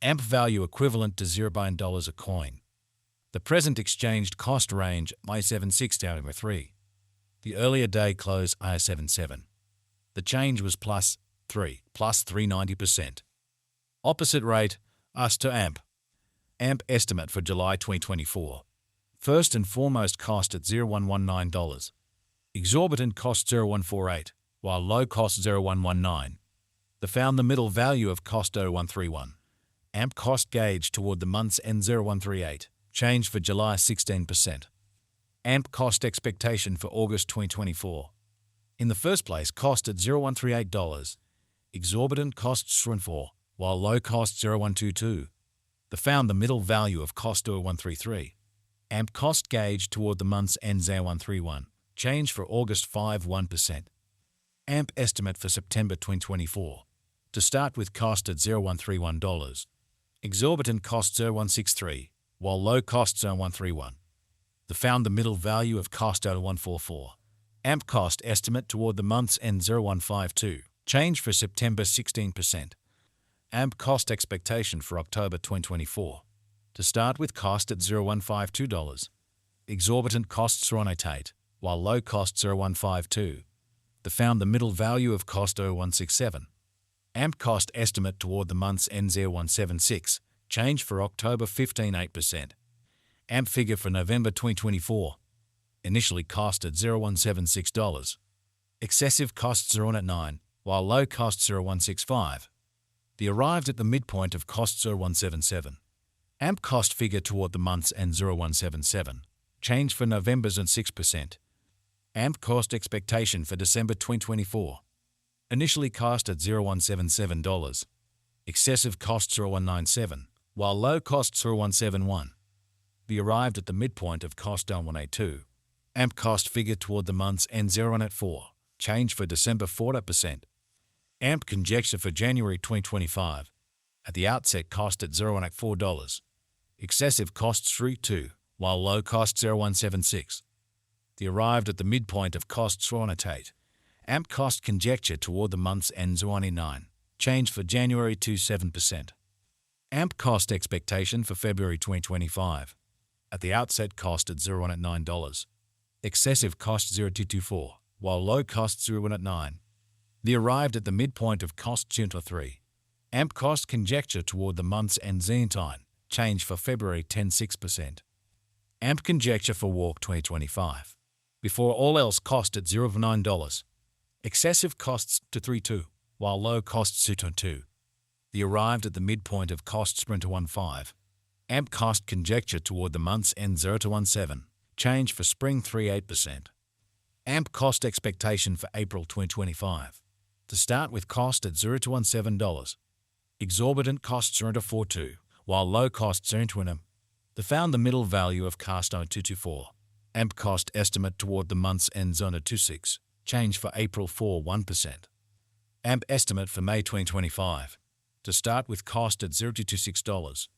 AMP value equivalent to $0 a coin. The present exchanged cost range I76-3. The earlier day close I77. The change was plus 390%. Opposite rate, US to AMP. AMP estimate for July 2024. First and foremost cost at $0.119. Exorbitant cost $0.148, while low cost $0.119. The found the middle value of cost $0.131. AMP cost gauge toward the month's end $0.138. Change for July 16%. AMP cost expectation for August 2024. In the first place, cost at $0.138. Exorbitant costs $0.4, while low cost $0.122. The found the middle value of cost $0.133. AMP cost gauge toward the month's end $0.131. Change for August 1%. AMP estimate for September 2024. To start with cost at $0.131. Exorbitant cost $0.163, while low cost $0.131. The found the middle value of cost $0.144. AMP cost estimate toward the month's end $0.152. Change for September 16%. AMP cost expectation for October 2024. To start with cost at $0.152. Exorbitant costs $0.188, while low cost $0.152. The found the middle value of cost $0.167. AMP cost estimate toward the month's end $0.176. Change for October 15.8%. AMP figure for November 2024. Initially cost at $0.176. Excessive costs $0.189, while low costs $0.165. The arrived at the midpoint of costs $0.177. AMP cost figure toward the month's end $0.177. Change for November's and 6%. AMP cost expectation for December 2024. Initially cost at $0.177. Excessive costs $0.197, while low costs $0.171. The arrived at the midpoint of cost $0.182. AMP cost figure toward the month's end $0.184. Change for December 40%. AMP conjecture for January 2025. At the outset cost at $0.184. Excessive costs $0.32, while low costs $0.176. The arrived at the midpoint of costs $0.188. AMP cost conjecture toward the month's end $0.189. Change for January 7%. AMP cost expectation for February 2025. At the outset cost at $0.189. Excessive cost $0.224, while low cost $0.189. The arrived at the midpoint of cost $0.3. AMP cost conjecture toward the month's end $0.9. Change for February 6%. AMP conjecture for Walk 2025. Before all else cost at $0.9. Excessive costs $2.32, while low costs $2.2. The arrived at the midpoint of costs $0.15. AMP cost conjecture toward the month's end $0.17. Change for spring 3.8%. AMP cost expectation for April 2025. To start with cost at $0.17. Exorbitant costs $0.42, while low costs $0.20. The found the middle value of cost $0.224. AMP cost estimate toward the month's end $0.26. Change for April 1%. AMP estimate for May 2025. To start with cost at $0.226.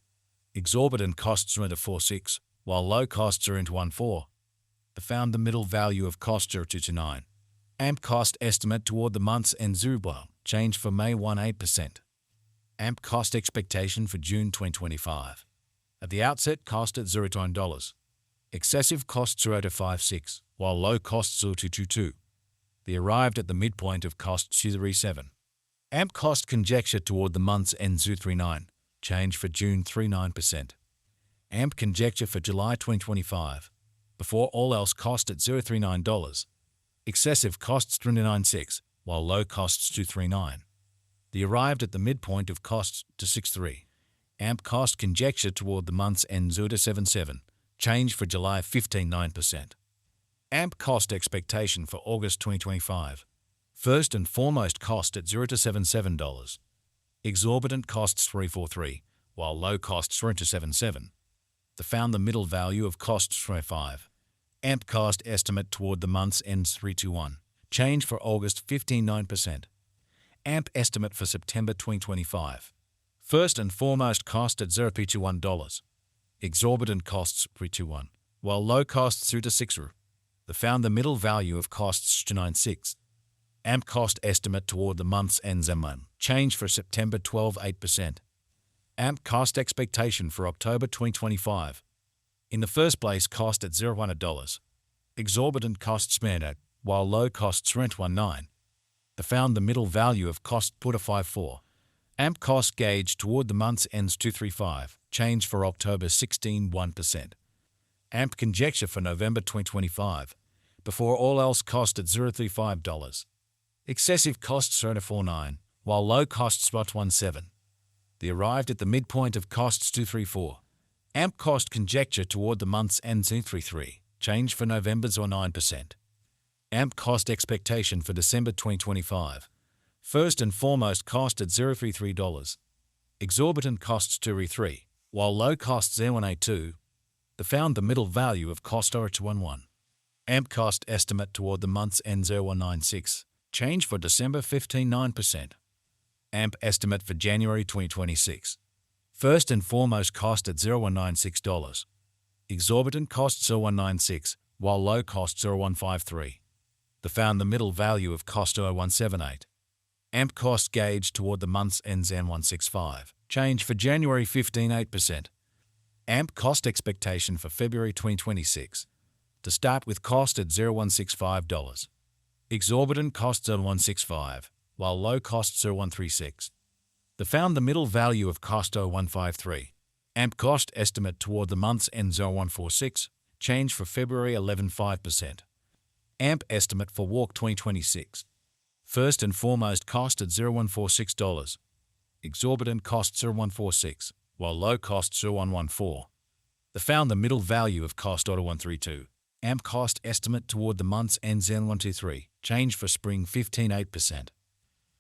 Exorbitant costs $0.46, while low costs $0.14. The found the middle value of cost $0.229. AMP cost estimate toward the month's end $0. Change for May 8%. AMP cost expectation for June 2025. At the outset cost at $0.9. Excessive costs $0.56, while low costs $0.222. The arrived at the midpoint of cost $0.37. AMP cost conjecture toward the month's end $0.39. Change for June 3.9%. AMP conjecture for July 2025. Before all else cost at $0.39. Excessive costs $0.296, while low costs $2.39. The arrived at the midpoint of costs $2.63. AMP cost conjecture toward the month's end $0.77. Change for July 15.9%. AMP cost expectation for August 2025. First and foremost cost at $0.77. Exorbitant costs $3.43, while low costs $0.77. The found the middle value of costs $3.5. AMP cost estimate toward the month's end $3.21. Change for August 15.9%. AMP estimate for September 2025. First and foremost cost at $0.21. Exorbitant costs $3.21, while low costs $0.6. The found the middle value of costs $2.96. AMP cost estimate toward the month's end $1. Change for September 12.8%. AMP cost expectation for October 2025. In the first place, cost at $0.1. Exorbitant costs mandate, while low costs rent 19. The found the middle value of cost put a 54. AMP cost gauge toward the month's ends 235. Change for October 16.1%. AMP conjecture for November 2025. Before all else cost at $0.35. Excessive costs earn a 49, while low costs spot 17. The arrived at the midpoint of costs 234. AMP cost conjecture toward the month's ends 233. Change for November's or 9%. AMP cost expectation for December 2025. First and foremost cost at $0.33. Exorbitant costs 233, while low costs 0.182. The found the middle value of cost or 211. AMP cost estimate toward the month's end 0196. Change for December 15.9%. AMP estimate for January 2026. First and foremost cost at $0.196. Exorbitant costs 0.196, while low costs 0.153. The found the middle value of cost 0.178. AMP cost gauge toward the month's ends N165. Change for January 15.8%. AMP cost expectation for February 2026. To start with cost at $0.165. Exorbitant costs 0.165, while low costs 0.136. The found the middle value of cost 0.153. AMP cost estimate toward the month's end 0.146. Change for February 11.5%. AMP estimate for Walk 2026. First and foremost cost at $0.146. Exorbitant costs 0.146, while low costs 0.114. The found the middle value of cost 0.132. AMP cost estimate toward the month's end N123. Change for spring 15.8%.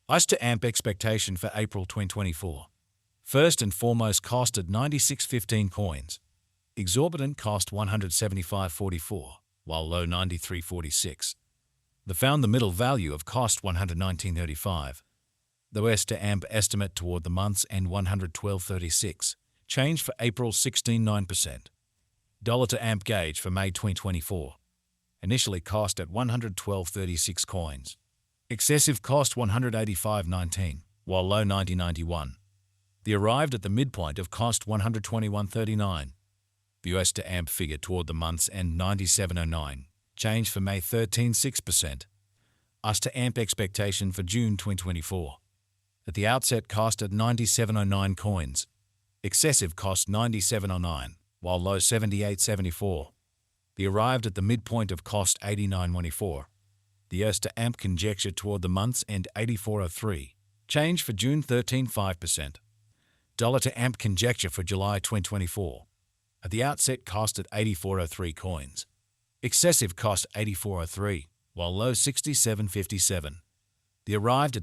As to AMP expectation for April 2024. First and foremost cost at 96.15 coins. Exorbitant cost 175.44, while low 93.46. The found the middle value of cost 119.35. The West to AMP estimate toward the month's end 112.36. Change for April 16.9%. Dollar to AMP gauge for May 2024. Initially cost at 112.36 coins. Excessive cost 185.19, while low 90.91. The arrived at the midpoint of cost 121.39. The US to AMP figure toward the month's end 97.09. Change for May 13.6%. US to AMP expectation for June 2024. At the outset cost at 97.09 coins. Excessive cost 97.09, while low 78.74. The arrived at the midpoint of cost 89.24. The US to AMP conjecture toward the month's end 84.03. Change for June 13.5%. Dollar to AMP conjecture for July 2024. At the outset cost at 84.03 coins. Excessive cost 84.03, while low 67.57. The arrived at the